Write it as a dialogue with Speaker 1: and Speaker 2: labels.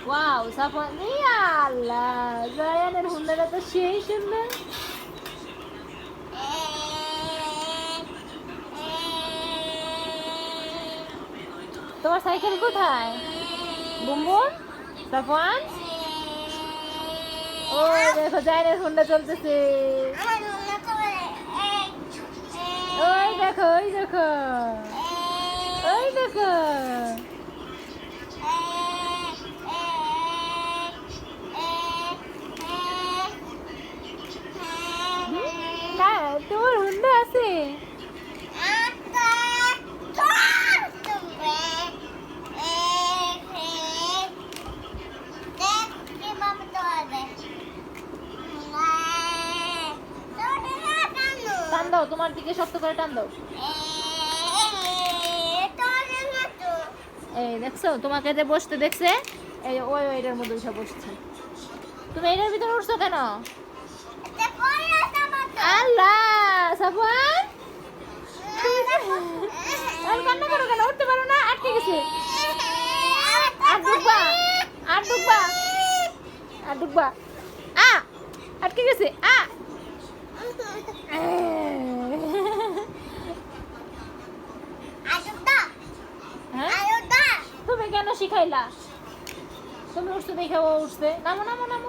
Speaker 1: Wow Safwan ইয়া আল্লাহ জায়ানের হুন্ডাটা তো সেই সুন্দর। তোমার সাইকেল কোথায় বুমবুম সাফওয়ান? ও দেখো জায়ানের হুন্ডা চলতেছে। ওই দেখো ওই দেখো ওই দেখো। তোমার হুন্ডা আছে? টান দাও, তোমার দিকে শক্ত করে টান দাও। এই দেখছো তোমাকে যে বসতে দেখছে, এই ওই এটার মধ্যে উঠে বসছে। তুমি এটার ভিতরে উঠছো কেন? আল্লাহ সাফওয়ান আর কান্না করো কেন? উঠতে পারো না? আটকে গেছে। আর ঢুকবা আর ঢুকবা আর ঢুকবা। আটকে গেছে। তুমি কেন শিখাইলা? তুমি উঠতে দেখে ও উঠছে। নামো নামো নামো।